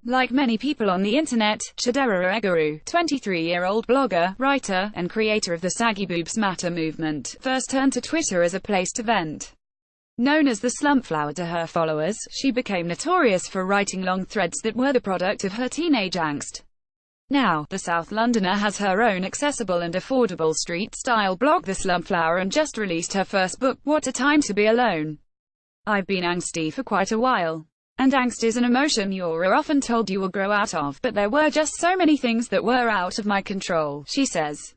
Like many people on the internet, Chidera Egeru, 23-year-old blogger, writer, and creator of the Saggy Boobs Matter movement, first turned to Twitter as a place to vent. Known as the slumflower to her followers, she became notorious for writing long threads that were the product of her teenage angst. Now, the South Londoner has her own accessible and affordable street-style blog The Slumflower and just released her first book, What a Time to Be Alone. I've been angsty for quite a while. And angst is an emotion you're often told you will grow out of, but there were just so many things that were out of my control, she says.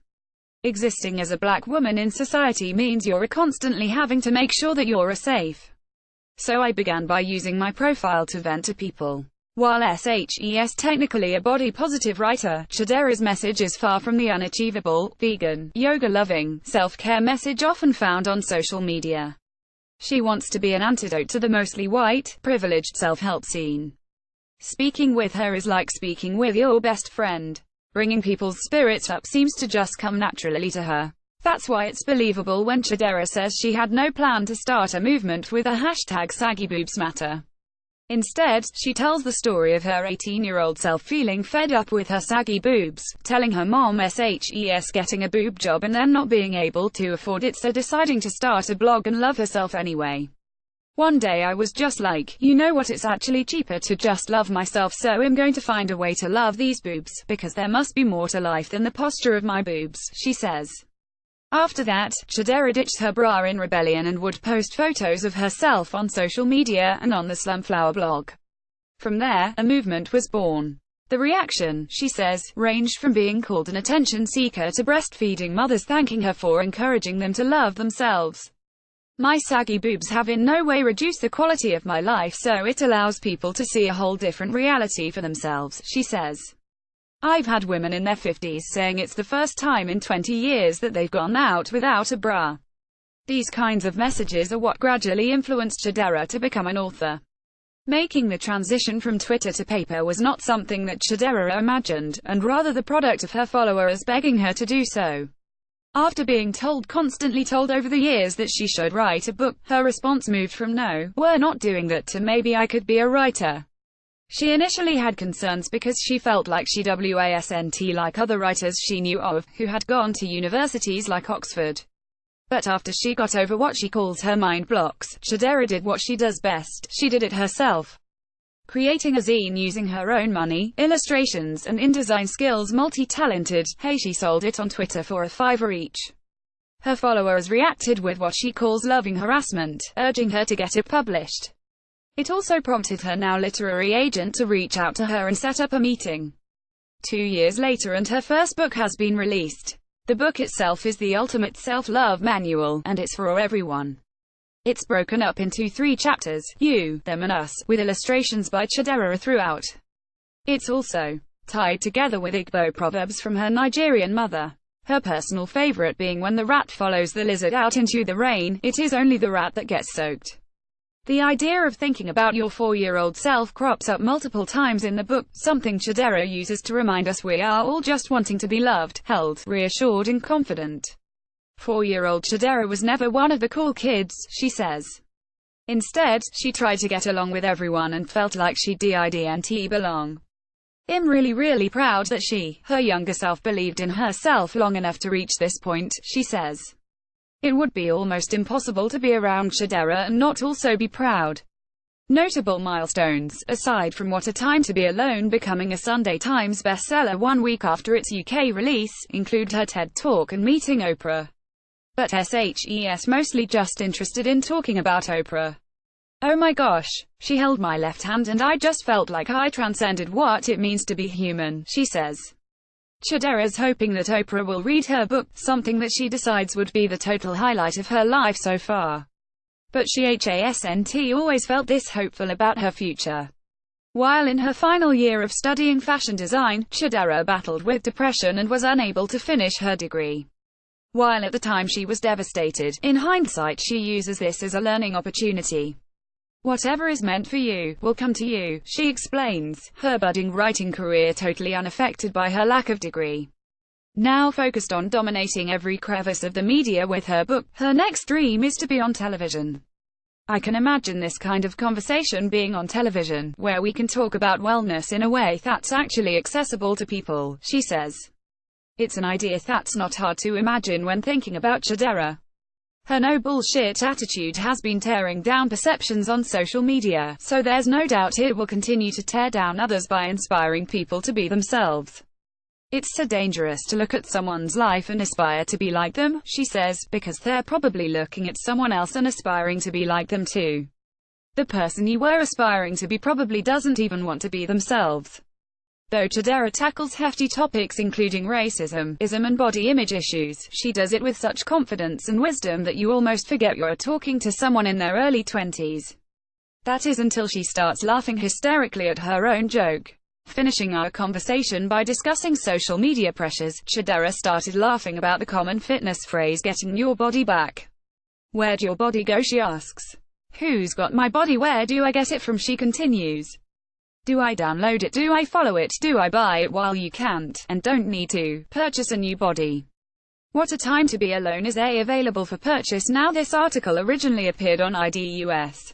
Existing as a black woman in society means you're constantly having to make sure that you're safe. So I began by using my profile to vent to people. While SHES technically a body-positive writer, Chidera's message is far from the unachievable, vegan, yoga-loving, self-care message often found on social media. She wants to be an antidote to the mostly white, privileged self-help scene. Speaking with her is like speaking with your best friend. Bringing people's spirits up seems to just come naturally to her. That's why it's believable when Chidera says she had no plan to start a movement with a hashtag #SaggyBoobsMatter. Instead, she tells the story of her 18-year-old self feeling fed up with her saggy boobs, telling her mom SHES getting a boob job and then not being able to afford it, so deciding to start a blog and love herself anyway. One day I was just like, you know what, it's actually cheaper to just love myself, so I'm going to find a way to love these boobs, because there must be more to life than the posture of my boobs, she says. After that, Chidera ditched her bra in rebellion and would post photos of herself on social media and on the Slumflower blog. From there, a movement was born. The reaction, she says, ranged from being called an attention seeker to breastfeeding mothers thanking her for encouraging them to love themselves. My saggy boobs have in no way reduced the quality of my life, so it allows people to see a whole different reality for themselves, she says. I've had women in their 50s saying it's the first time in 20 years that they've gone out without a bra. These kinds of messages are what gradually influenced Chidera to become an author. Making the transition from Twitter to paper was not something that Chidera imagined, and rather the product of her followers begging her to do so. After being constantly told over the years that she should write a book, her response moved from "no, we're not doing that" to "maybe I could be a writer." She initially had concerns because she felt like she wasn't like other writers she knew of, who had gone to universities like Oxford. But after she got over what she calls her mind blocks, Chidera did what she does best, she did it herself. Creating a zine using her own money, illustrations, and InDesign skills, multi-talented, she sold it on Twitter for $5 each. Her followers reacted with what she calls loving harassment, urging her to get it published. It also prompted her now literary agent to reach out to her and set up a meeting. 2 years later and her first book has been released. The book itself is the ultimate self-love manual, and it's for everyone. It's broken up into 3 chapters, you, them and us, with illustrations by Chidera throughout. It's also tied together with Igbo proverbs from her Nigerian mother. Her personal favorite being when the rat follows the lizard out into the rain, it is only the rat that gets soaked. The idea of thinking about your 4-year-old self crops up multiple times in the book, something Chidera uses to remind us we are all just wanting to be loved, held, reassured and confident. 4-year-old Chidera was never one of the cool kids, she says. Instead, she tried to get along with everyone and felt like she didn't belong. I'm really proud that she, her younger self, believed in herself long enough to reach this point, she says. It would be almost impossible to be around Chidera and not also be proud. Notable milestones, aside from What a Time to Be Alone becoming a Sunday Times bestseller 1 week after its UK release, include her TED Talk and meeting Oprah. But SHES mostly just interested in talking about Oprah. Oh my gosh, she held my left hand and I just felt like I transcended what it means to be human, she says. Chidera's hoping that Oprah will read her book, something that she decides would be the total highlight of her life so far. But she hasn't always felt this hopeful about her future. While in her final year of studying fashion design, Chidera battled with depression and was unable to finish her degree. While at the time she was devastated, in hindsight she uses this as a learning opportunity. Whatever is meant for you, will come to you, she explains, her budding writing career totally unaffected by her lack of degree. Now focused on dominating every crevice of the media with her book, her next dream is to be on television. I can imagine this kind of conversation being on television, where we can talk about wellness in a way that's actually accessible to people, she says. It's an idea that's not hard to imagine when thinking about Chidera. Her no bullshit attitude has been tearing down perceptions on social media, so there's no doubt it will continue to tear down others by inspiring people to be themselves. It's so dangerous to look at someone's life and aspire to be like them, she says, because they're probably looking at someone else and aspiring to be like them too. The person you were aspiring to be probably doesn't even want to be themselves. Though Chidera tackles hefty topics including racism, ism and body image issues, she does it with such confidence and wisdom that you almost forget you're talking to someone in their early 20s. That is until she starts laughing hysterically at her own joke. Finishing our conversation by discussing social media pressures, Chidera started laughing about the common fitness phrase "getting your body back." "Where'd your body go?" she asks. "Who's got my body? Where do I get it from?" she continues. "Do I download it? Do I follow it? Do I buy it while you can't, and don't need to, purchase a new body? What a time to be alone." Is available for purchase now. This article originally appeared on IDUS.